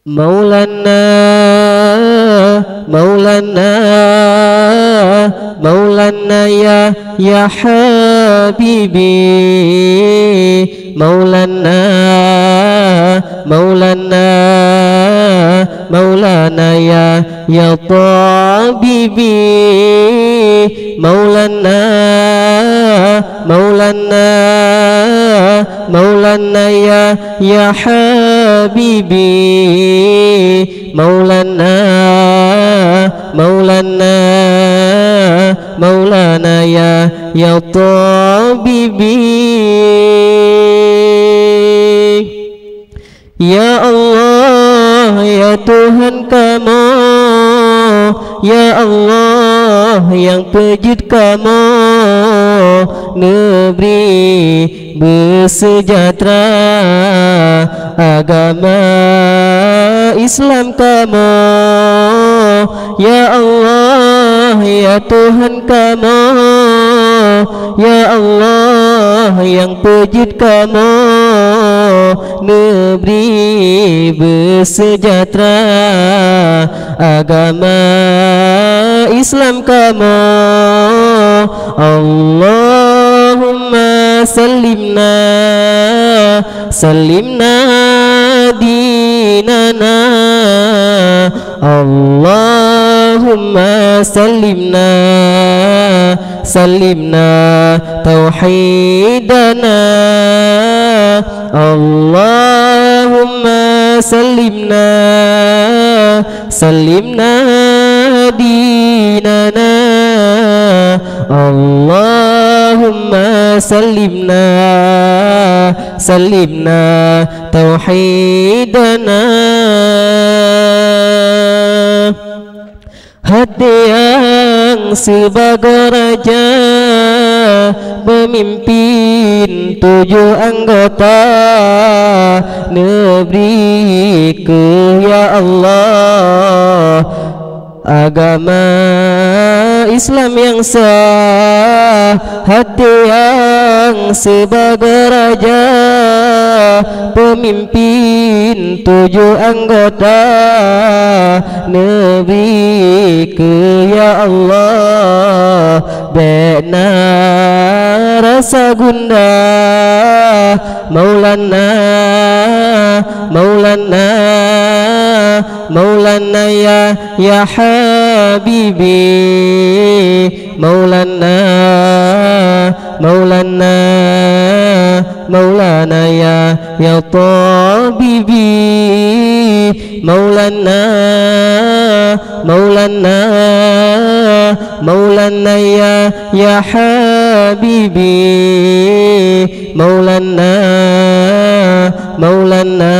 مولانا مولانا مولانا يا حبيبي مولانا مولانا مولانا يا طبيبي مولانا مولانا مولانا يا حبيبي مولانا مولانا مولانا يا طبيبي Ya Allah, ya Tuhan kamu, ya Allah yang pejit kamu, negeri bersejahtera, agama Islam kamu, ya Allah, ya Tuhan kamu, ya Allah yang pejit kamu, negeri bersejahtera, agama Islam kamu. Allahumma sallimna sallimna dinana, Allahumma sallimna sallimna tauhidana, Allahumma sallimna sallimna dinana, Allahumma sallimna sallimna tauhidana. Hati yang sebagai raja memimpin 7 anggota negeriku, ya Allah, agama Islam yang sah. Hati yang sebagai raja pemimpin 7 anggota negeriku, ya Allah, bena rasa gundah, Maulana Maulana Maulana ya Habibi, Maulana Maulana Maulana ya Tabibi, Maulana Maulana Maulana ya Habibi, Maulana Maulana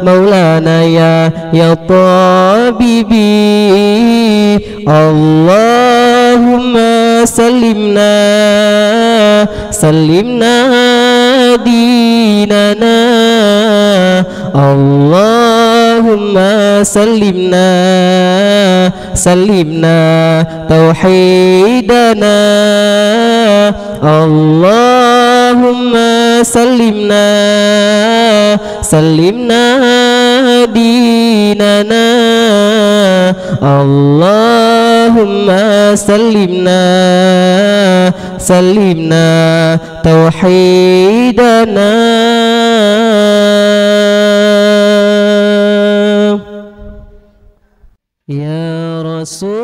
Maulana ya Tabibi. Allahumma sallimna sallimna dinana, Allahumma sallimna sallimna tauhidana, Allahumma sallimna sallimna dinana, Allahumma sallimna sallimna tauhidana. Ya Rasulullah,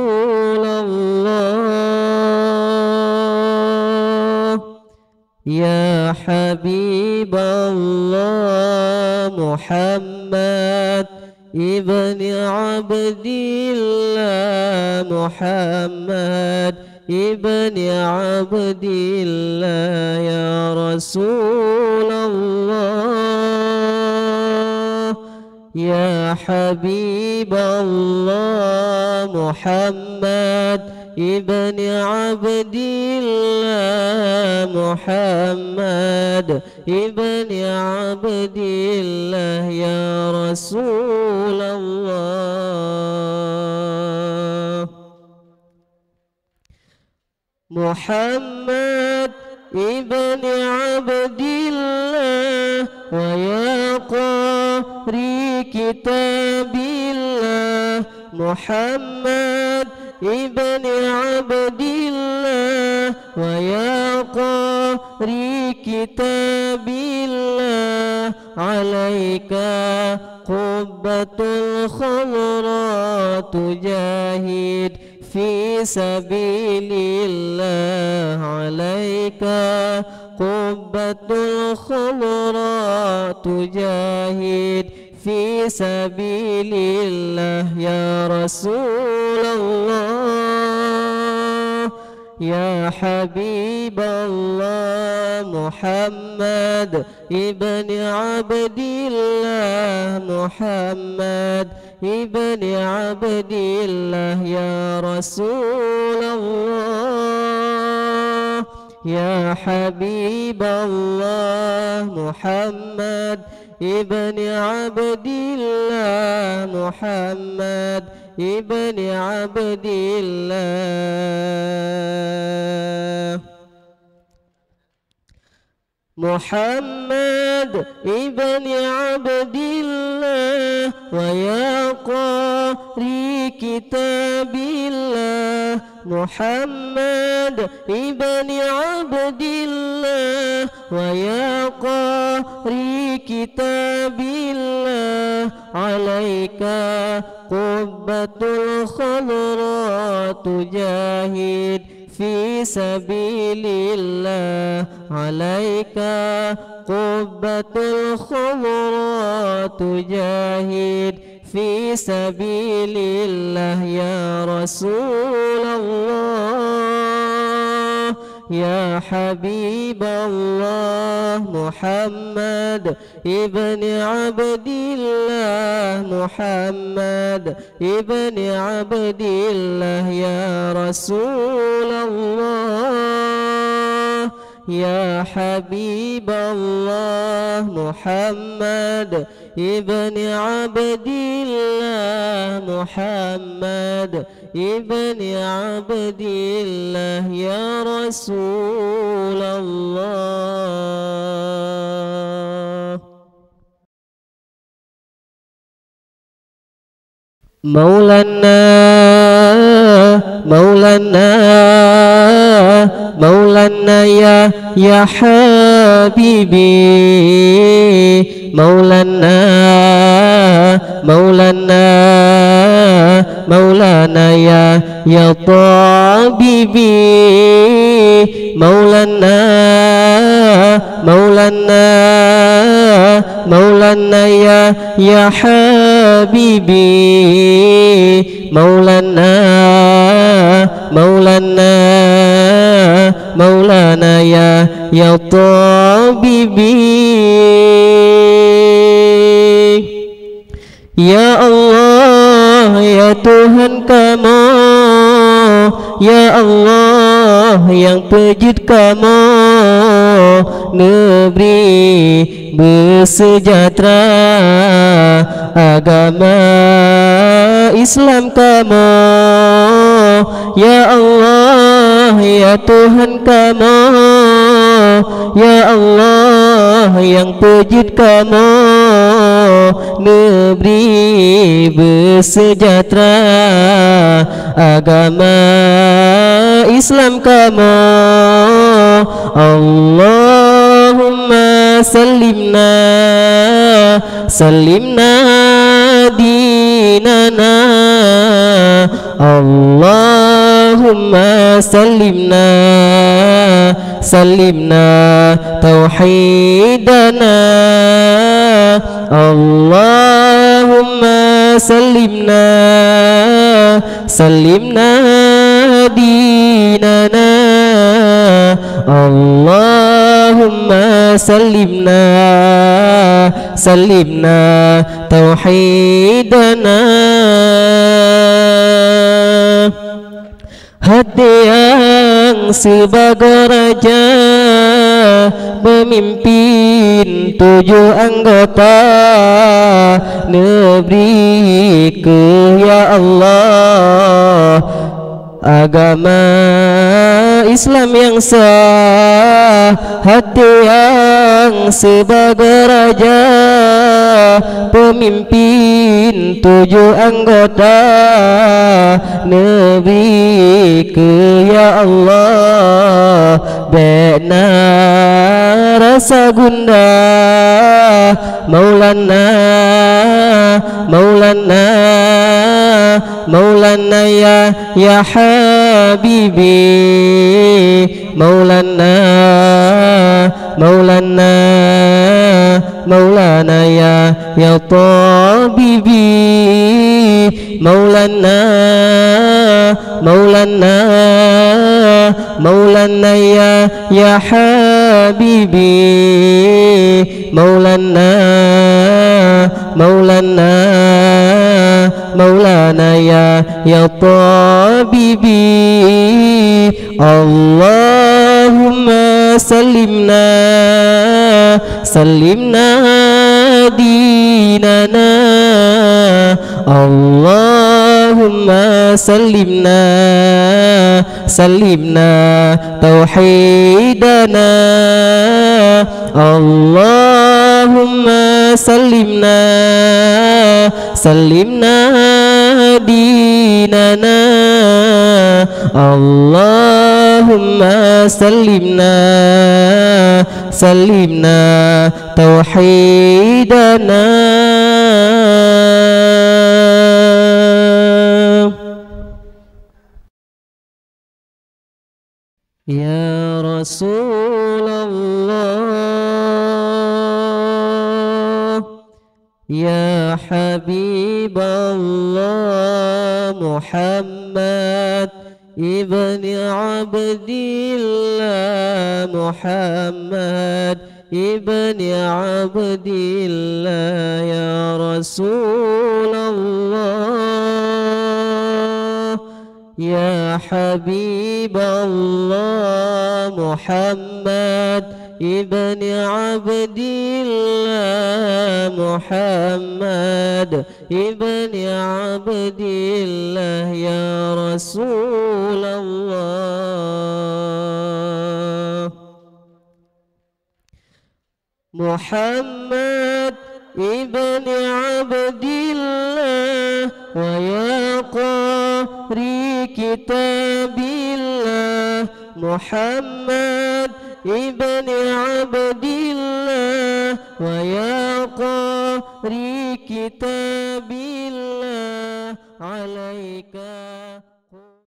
ya Habiballah, Muhammad ibni Abdillah, Muhammad ibni Abdillah, ya Rasulullah, ya Habiballah, Muhammad ibni Abdillah, Muhammad ibni Abdillah, ya Rasulullah. Muhammad ibni Abdillah wa ya qari kitabillah Muhammad ibn Abdillah wa ya qari kitabillah alaika qubbatul khadra tujahid fi sabilillah alaika qubbatul khadra tujahid fi sabilillah ya Rasulullah ya Habiballah Muhammad ibn Abdillah Muhammad ibn Abdillah ya Rasulullah ya Habiballah Muhammad ibn Abdillah Muhammad ibn Abdillah Muhammad ibn Abdillah wa ya qari kitabillah Muhammad ibn Abdillah wa ya qari kitabillah alaika qubbatul khadra tujahid fi sabilillah alaika qubbatul khadra tujahid fi sabilillah ya Rasulullah ya Habiballah Muhammad ibn Abdillah Muhammad ibn Abdillah ya Rasulullah ya Habiballah Muhammad ibn Abdillah Muhammad ibn Abdillah ya Rasulullah Maulana Maulana Maulana ya Habibi Maulana Maulana Maulana ya Tabibi Maulana Maulana Maulana ya Habibi Maulana Maulana Maulana ya Tabibi Ya Allah ya Tuhan kamu Ya Allah yang pejit kamu negeri bersejahtera agama Islam kamu Ya Allah ya Tuhan kamu Ya Allah yang pejit kamu negeri bersejahtera agama Islam kamu Allahumma sallimna sallimna dinana Allahumma sallimna sallimna tauhidana Allahumma sallimna sallimna dinana Allahumma sallimna sallimna tauhidana hati yang sebagai raja memimpin 7 anggota negeri ke ya Allah agama Islam yang sah hati yang sebagai raja pemimpin 7 anggota Nabi-Ku ya Allah, bena rasa gundah Maulana, Maulana, Maulana ya Habibi, Maulana, Maulana, Maulana ya Tabibi, Maulana, Maulana, Maulana ya Habibi, Maulana, Maulana, Maulana ya Tabibi. Allahumma sallimna, sallimna dinana, Allahumma sallimna, sallimna tauhidana, Allahumma sallimna, sallimna dinana, Allahumma sallimna, sallimna tauhidana. Ya Rasulullah, ya Habiballah, Muhammad ibni Abdillah, Muhammad ibni Abdillah, ya Rasulullah, ya Habiballah, Muhammad ibni Abdillah, Muhammad ibni Abdillah, ya Rasulullah. Muhammad ibni Abdillah, wa ya qari kitabillah, Muhammad ibni Abdillah, wa ya qari kitabillah, alaika